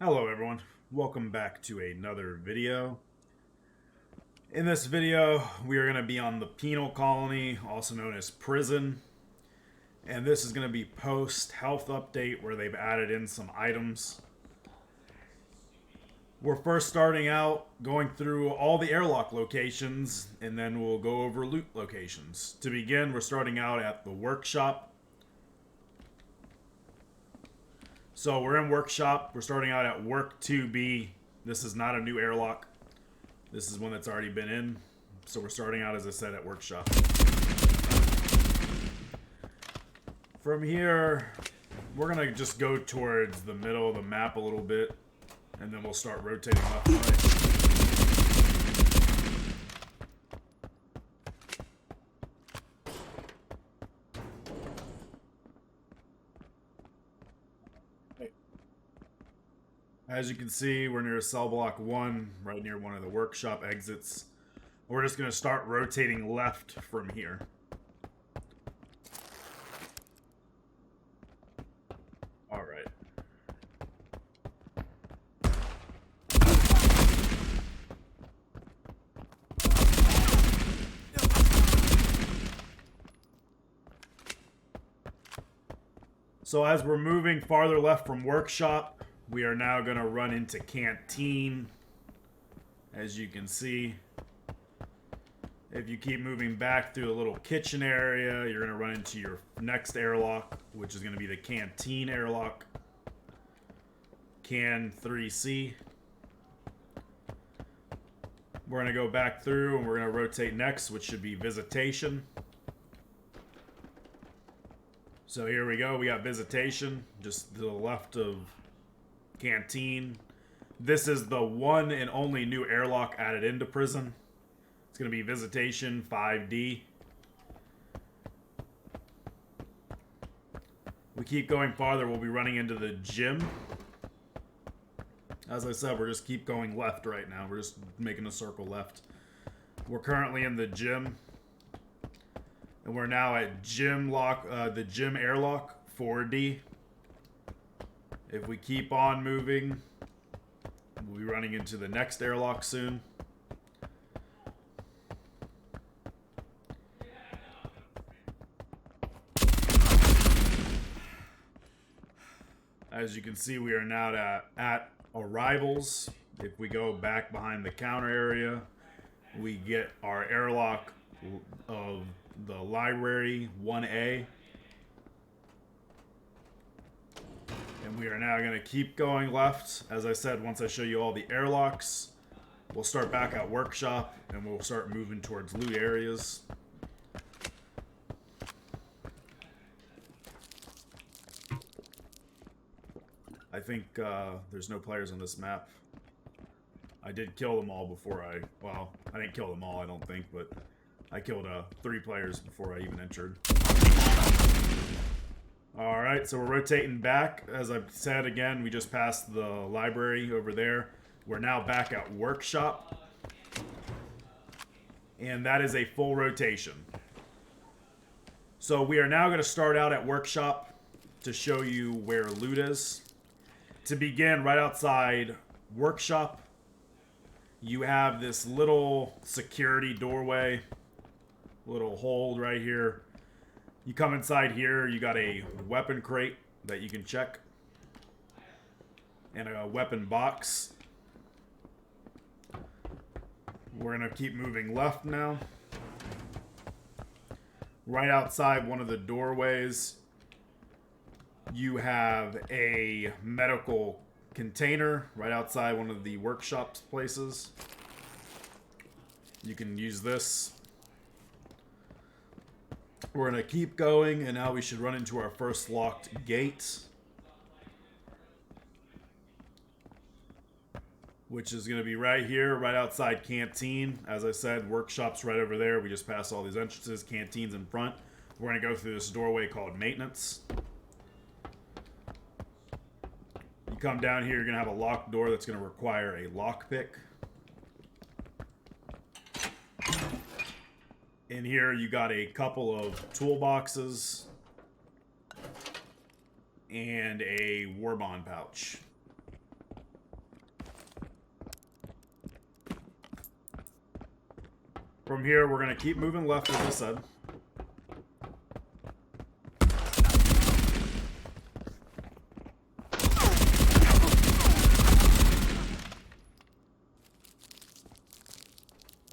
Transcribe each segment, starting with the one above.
Hello everyone, welcome back to another video. In this video, we are going to be on the penal colony, also known as prison. And this is going to be post-health update where they've added in some items. We're first starting out going through all the airlock locations, and then we'll go over loot locations. To begin, we're starting out at the workshop. So we're in workshop. We're starting out at work 2B. This is not a new airlock. This is one that's already been in. So we're starting out, as I said, at workshop. From here, we're going to just go towards the middle of the map a little bit. And then we'll start rotating left and right. As you can see, we're near cell block 1, right near one of the workshop exits. We're just going to start rotating left from here. Alright. So as we're moving farther left from workshop, we are now going to run into canteen. As you can see, if you keep moving back through the little kitchen area, you're going to run into your next airlock, which is going to be the Canteen Airlock. Can 3C. We're going to go back through and we're going to rotate next, which should be Visitation. So here we go. We got Visitation, just to the left of Canteen. This is the one and only new airlock added into prison. It's going to be Visitation 5D. We keep going farther, we'll be running into the gym. As I said, we're just keep going left right now. We're just making a circle left. We're currently in the gym. And we're now at the gym airlock 4D. If we keep on moving, we'll be running into the next airlock soon. As you can see, we are now at arrivals. If we go back behind the counter area, we get our airlock of the library 1A. And we are now going to keep going left. As I said, once I show you all the airlocks, we'll start back at workshop and we'll start moving towards loot areas. I think there's no players on this map. I did kill them all before well, I didn't kill them all, I don't think, but I killed 3 players before I even entered. Alright, so we're rotating back. As I've said again, we just passed the library over there. We're now back at workshop. And that is a full rotation. So we are now going to start out at workshop to show you where loot is. To begin, right outside workshop, you have this little security doorway, little hold right here. You come inside here, you got a weapon crate that you can check, and a weapon box. We're going to keep moving left now. Right outside one of the doorways, you have a medical container right outside one of the workshops places. You can use this. We're going to keep going, and now we should run into our first locked gate, which is going to be right here, right outside Canteen. As I said, workshop's right over there. We just passed all these entrances. Canteen's in front. We're going to go through this doorway called Maintenance. You come down here, you're going to have a locked door that's going to require a lockpick. In here, you got a couple of toolboxes and a war bond pouch. From here, we're going to keep moving left, as I said.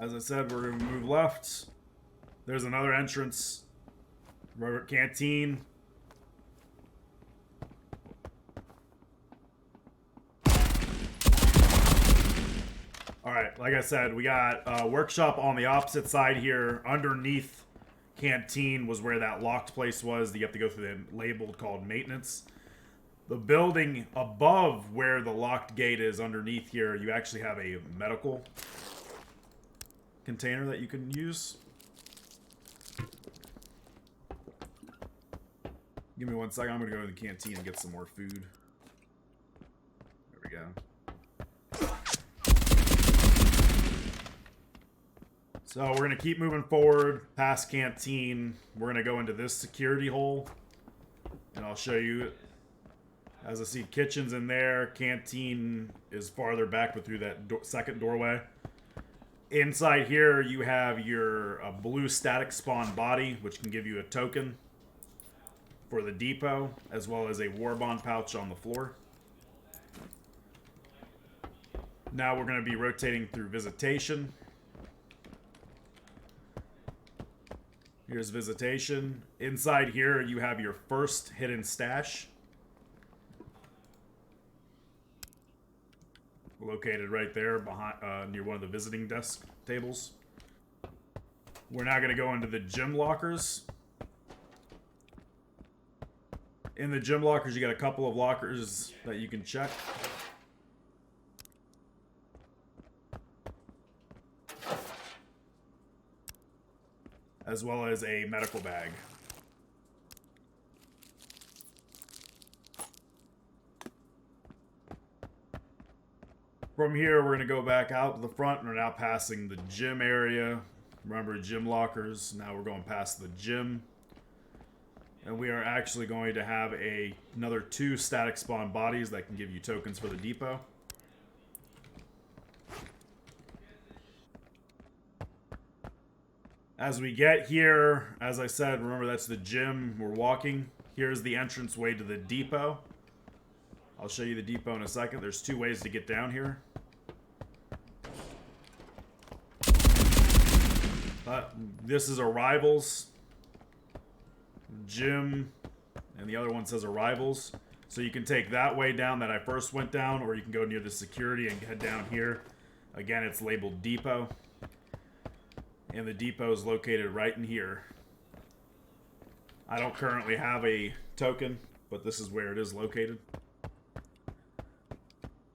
As I said, we're going to move left. There's another entrance. Remember, canteen. Alright, like I said, we got workshop on the opposite side here. Underneath canteen was where that locked place was. You have to go through the labeled called maintenance. The building above where the locked gate is underneath here, you actually have a medical container that you can use. Give me 1 second. I'm going to go to the canteen and get some more food. There we go. So we're going to keep moving forward past canteen. We're going to go into this security hole. And I'll show you. As I see, kitchen's in there. Canteen is farther back, but through that second doorway. Inside here, you have your blue static spawn body, which can give you a token for the depot, as well as a war bond pouch on the floor. Now we're going to be rotating through Visitation. Here's Visitation. Inside here, you have your first hidden stash. Located right there behind near one of the visiting desk tables. We're now going to go into the gym lockers. In the gym lockers, you got a couple of lockers that you can check. As well as a medical bag. From here, we're going to go back out to the front, and we're now passing the gym area. Remember, gym lockers. Now we're going past the gym. And we are actually going to have another 2 static spawn bodies that can give you tokens for the depot. As we get here, as I said, remember that's the gym. We're walking. Here's the entrance way to the depot. I'll show you the depot in a second. There's 2 ways to get down here. This is Arrivals, Gym, and the other one says Arrivals. So you can take that way down that I first went down, or you can go near the security and head down here. Again, it's labeled Depot. And the depot is located right in here. I don't currently have a token, but this is where it is located.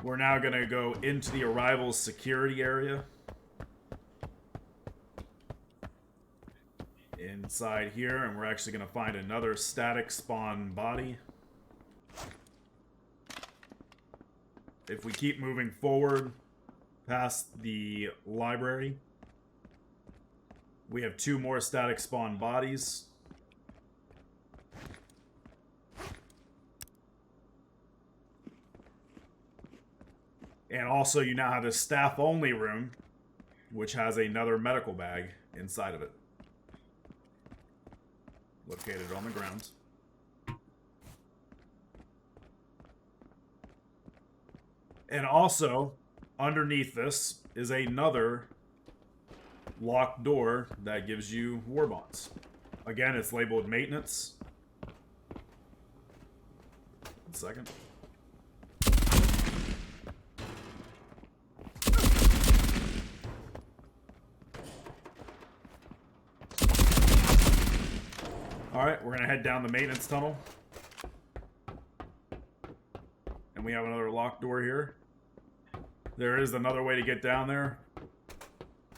We're now going to go into the Arrivals security area. Inside here, and we're actually going to find another static spawn body. If we keep moving forward past the library, we have 2 more static spawn bodies. And also you now have a staff only room, which has another medical bag inside of it. Located on the ground. And also, underneath this is another locked door that gives you war bonds. Again, it's labeled maintenance. 1 second. Alright, we're going to head down the maintenance tunnel. And we have another locked door here. There is another way to get down there,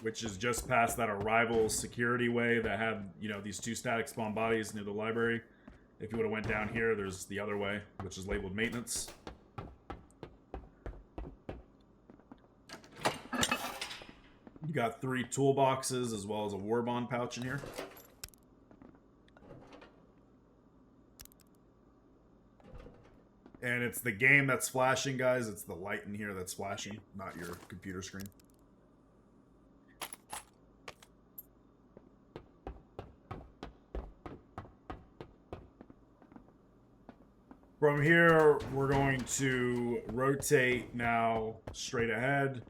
which is just past that Arrival security way that had, you know, these 2 static spawn bodies near the library. If you would have went down here, there's the other way, which is labeled maintenance. You got 3 toolboxes as well as a war bond pouch in here. And it's the game that's flashing, guys. It's the light in here that's flashing, not your computer screen. From here, we're going to rotate now straight ahead.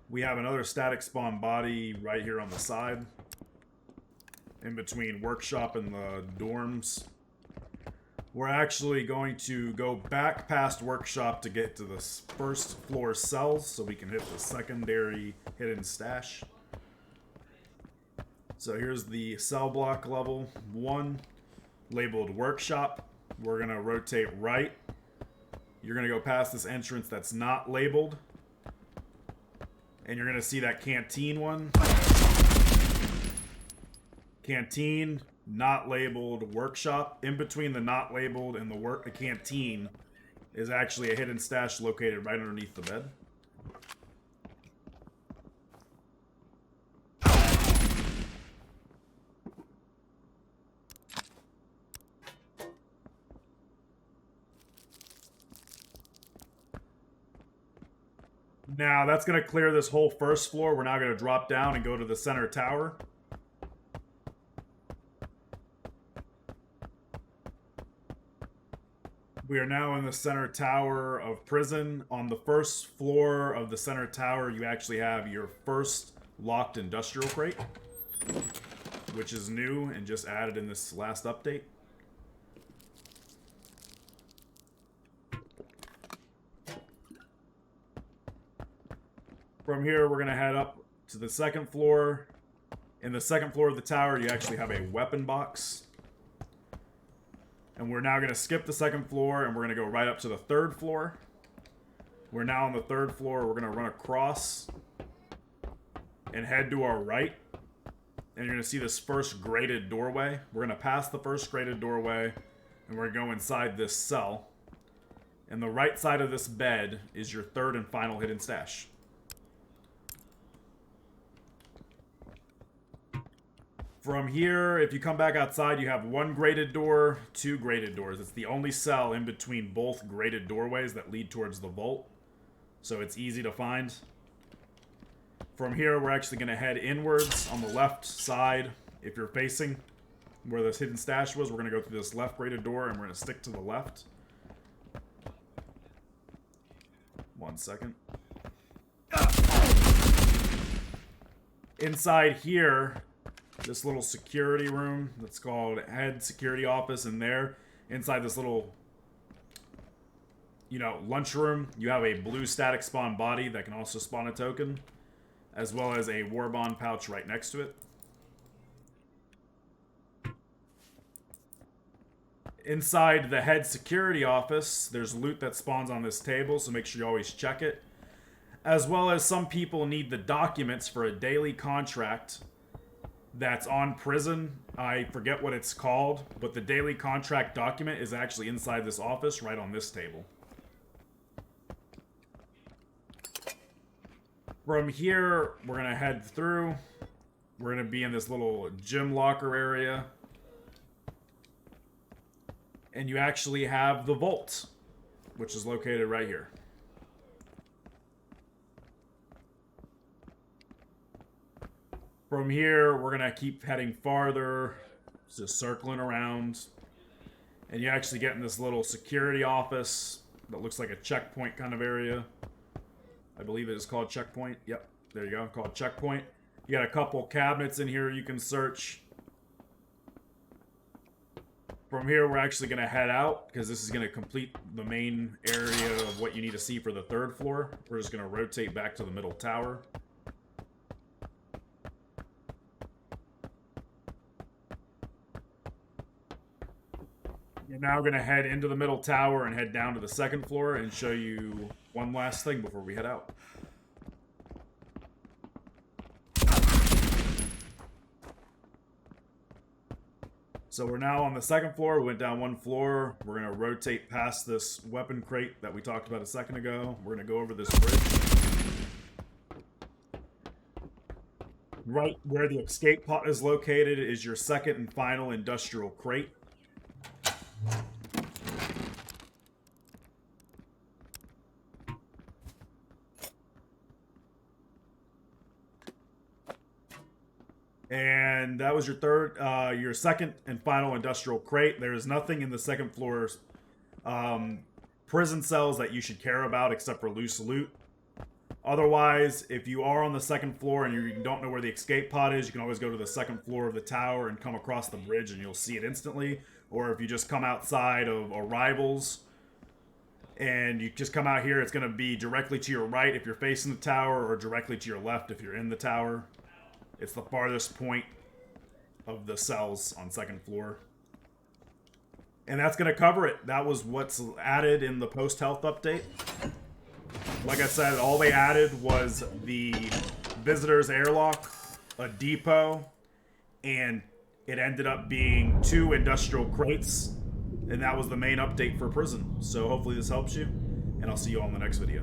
We have another static spawn body right here on the side, in between workshop and the dorms. We're actually going to go back past workshop to get to the first floor cells so we can hit the secondary hidden stash. So here's the cell block level 1, labeled workshop. We're going to rotate right. You're going to go past this entrance that's not labeled. And you're going to see that canteen one. Canteen, not labeled, workshop. In between the not labeled and the canteen is actually a hidden stash located right underneath the bed. Now, that's going to clear this whole first floor. We're now going to drop down and go to the center tower. We are now in the center tower of prison. On the first floor of the center tower, you actually have your first locked industrial crate, which is new and just added in this last update. From here, we're going to head up to the second floor. In the second floor of the tower, you actually have a weapon box. And we're now going to skip the second floor, and we're going to go right up to the third floor. We're now on the third floor. We're going to run across and head to our right. And you're going to see this first grated doorway. We're going to pass the first grated doorway, and we're going to go inside this cell. And the right side of this bed is your third and final hidden stash. From here, if you come back outside, you have one grated door, two grated doors. It's the only cell in between both grated doorways that lead towards the vault. So it's easy to find. From here, we're actually going to head inwards on the left side. If you're facing where this hidden stash was, we're going to go through this left grated door, and we're going to stick to the left. 1 second. Inside here, this little security room that's called head security office, and there inside this little lunchroom, you have a blue static spawn body that can also spawn a token, as well as a war bond pouch right next to it. Inside the head security office, there's loot that spawns on this table, so make sure you always check it, as well as some people need the documents for a daily contract that's on prison. I forget what it's called, but the daily contract document is actually inside this office right on this table. From here, we're going to head through. We're going to be in this little gym locker area. And you actually have the vault, which is located right here. From here, we're going to keep heading farther, just circling around. And you actually get in this little security office that looks like a checkpoint kind of area. I believe it is called checkpoint. Yep, there you go, called checkpoint. You got a couple cabinets in here you can search. From here, we're actually going to head out, because this is going to complete the main area of what you need to see for the third floor. We're just going to rotate back to the middle tower. You're now going to head into the middle tower and head down to the second floor and show you one last thing before we head out. So we're now on the second floor. We went down one floor. We're going to rotate past this weapon crate that we talked about a second ago. We're going to go over this bridge. Right where the escape pod is located is your second and final industrial crate. And that was your second and final industrial crate. There is nothing in the second floor Prison cells that you should care about except for loose loot. Otherwise, if you are on the second floor and you don't know where the escape pod is, you can always go to the second floor of the tower and come across the bridge and you'll see it instantly. Or if you just come outside of arrivals and you just come out here, it's going to be directly to your right if you're facing the tower, or directly to your left if you're in the tower. It's the farthest point of the cells on second floor. And that's going to cover it. That was what's added in the post-health update. Like I said, all they added was the visitor's airlock, a depot, and it ended up being 2 industrial crates. And that was the main update for prison. So hopefully this helps you, and I'll see you all in the next video.